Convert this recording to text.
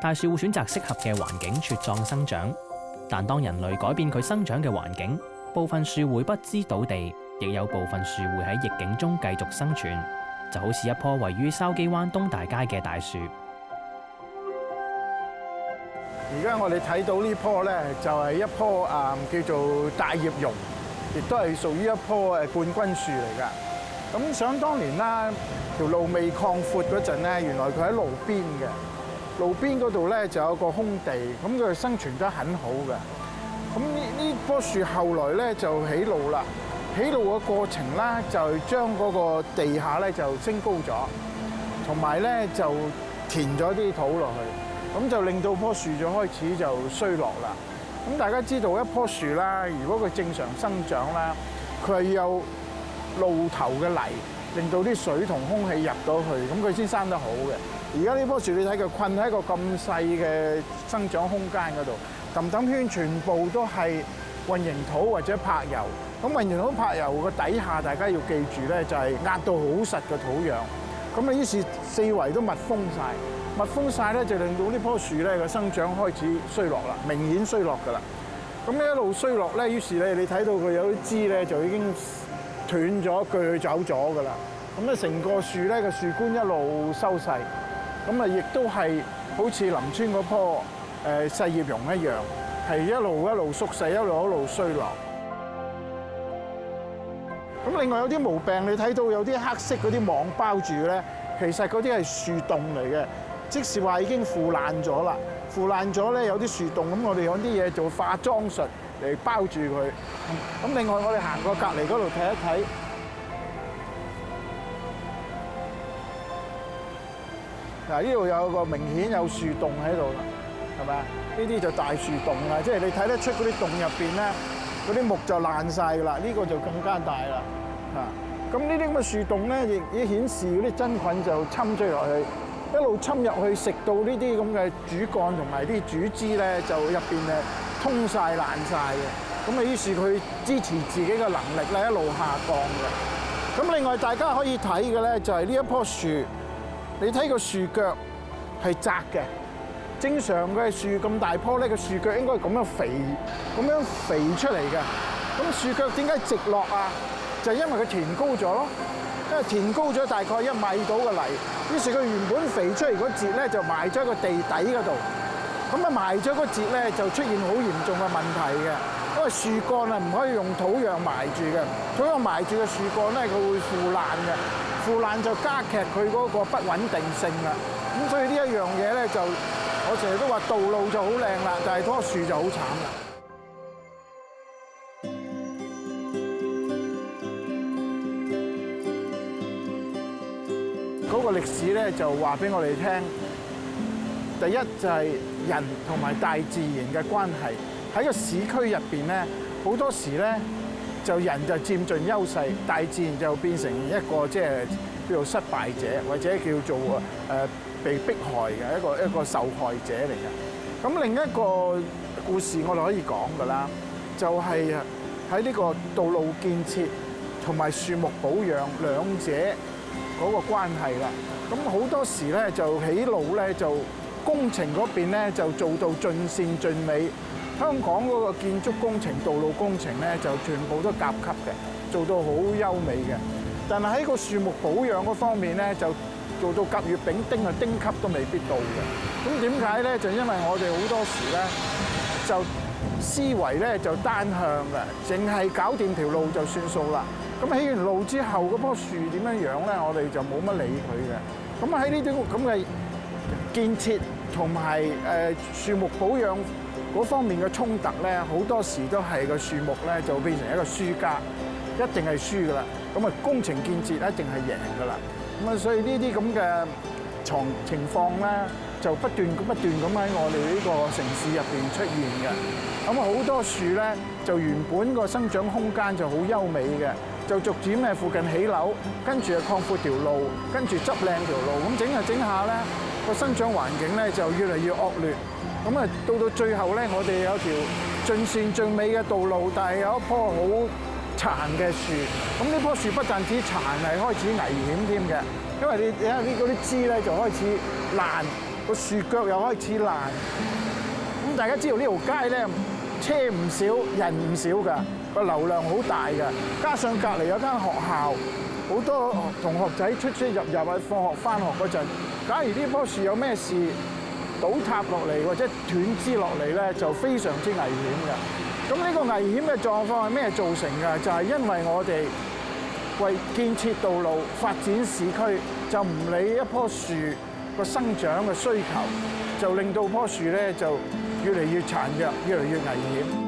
大樹會選擇適合嘅環境茁壯生長。但當人類改變佢生長嘅環境，部分樹會不知倒地，亦有部分樹會喺逆境中繼續生存。就好似一棵位於筲箕灣東大街嘅大樹。而家我哋睇到呢棵咧，就係一棵叫做大葉榕，亦都係屬於一棵冠軍樹嚟㗎。咁想當年啦，條路未擴闊嗰陣咧，原來佢喺路邊嘅，路邊嗰度咧就有個空地，咁佢生存得很好嘅。咁呢棵樹後來咧就起路啦，起路嘅過程啦，就將嗰個地下咧就升高咗，同埋咧就填咗啲土落去，咁就令到棵樹就開始就衰落啦。咁大家知道一棵樹啦，如果佢正常生長啦，佢係有露頭嘅泥，令到啲水同空氣入到去，咁佢先生得好嘅。而家呢棵樹你睇佢困喺一個咁細嘅生長空間嗰度，氹氹圈全部都係混凝土或者柏油。咁混凝土柏油個底下，大家要記住咧，就係壓到好實嘅土壤。咁啊，於是四圍都密封晒，密封晒咧就令到呢棵樹咧個生長開始衰落啦，明顯衰落㗎啦。咁呢一路衰落咧，於是咧你睇到佢有啲枝咧就已經斷咗鋸走咗㗎啦。咁咧成個樹咧個樹冠一路收細，咁啊亦都係好似林村嗰棵細葉榕一樣，係一路縮細，一路衰落。咁另外有啲毛病，你睇到有啲黑色嗰啲網包住咧，其實嗰啲係樹洞嚟嘅，即是話已經腐爛咗啦。腐爛咗咧有啲樹洞，咁我哋有啲嘢做化妝術嚟包住佢。咁另外我哋行過隔離嗰度睇一睇，嗱呢度有個明顯有樹洞喺度啦，係咪啊？呢啲就大樹洞啦，即係你睇得出嗰啲洞入邊咧，嗰啲木就爛晒㗎啦，呢個就更加大啦。咁呢啲咁嘅樹洞咧，亦顯示嗰啲真菌就侵咗落去，一路侵入去食到呢啲咁嘅主幹同埋啲主枝咧，就入邊誒通晒爛晒嘅。咁啊，於是佢支持自己嘅能力咧一路下降嘅。咁另外大家可以睇嘅咧，就係呢一棵樹，你睇個樹腳係窄嘅。正常嘅樹咁大棵咧，個樹腳應該咁樣肥出嚟嘅。咁樹腳點解直落啊？就係因為佢填高咗咯。因為填高咗大概1米到嘅泥，於是佢原本肥出嚟嗰節咧就埋咗喺個地底嗰度。咁啊埋咗嗰節咧就出現好嚴重嘅問題嘅，因為樹幹啊唔可以用土壤埋住嘅，土壤埋住嘅樹幹咧佢會腐爛嘅，腐爛就加劇佢嗰個不穩定性啦。咁所以呢一樣嘢咧就我成日都話道路就好靚啦，但係棵樹就好慘啦。嗰個歷史咧就話俾我哋聽，第一就係人同埋大自然嘅關係。喺個市區入邊咧，好多時咧就人就佔盡優勢，大自然就變成一個即係叫做失敗者，或者叫做被迫害嘅一個受害者嚟嘅。咁另一個故事我哋可以講㗎啦，就係喺呢個道路建設同埋樹木保養兩者嗰個關係啦。咁好多時咧就起路咧就工程嗰邊咧就做到盡善盡美。香港嗰個建築工程、道路工程咧就全部都甲級嘅，做到好優美嘅。但係喺個樹木保養嗰方面咧就做到甲乙丙丁啊，丁級都未必到嘅。咁點解咧？就因為我哋好多時咧就思維咧就單向嘅，淨係搞掂條路就算數啦。咁起完路之後，嗰棵樹點樣樣咧？我哋就冇乜理佢嘅。咁喺呢啲咁嘅建設同埋樹木保養嗰方面嘅衝突咧，好多時都係個樹木咧就變成一個輸家，一定係輸噶啦。咁啊，工程建設一定係贏噶啦。咁啊，所以呢啲咁嘅情況咧，就不斷咁喺我哋呢個城市入邊出現嘅。咁啊，好多樹咧就原本個生長空間就好優美嘅，就逐漸喺附近起樓，跟住啊擴闊條路，跟住執靚條路，咁整下咧個生長環境咧就越嚟越惡劣。咁啊，到最後咧，我哋有條盡善盡美嘅道路，但係有一棵好殘嘅樹。咁呢棵樹不但止殘，係開始危險添嘅，因為你睇下呢嗰啲枝咧就開始爛，個樹腳又開始爛。咁大家知道呢條街咧，車唔少，人唔少㗎，個流量好大㗎。加上隔離有間學校，好多同學仔出出入入啊，放學翻學嗰陣，假如呢棵樹有咩事倒塌落嚟或者斷枝落嚟咧，就非常之危險嘅。咁呢個危險嘅狀況係咩造成㗎？就係因為我哋為建設道路、發展市區，就唔理一棵樹個生長嘅需求，就令到棵樹咧就越嚟越殘弱，越嚟越危險。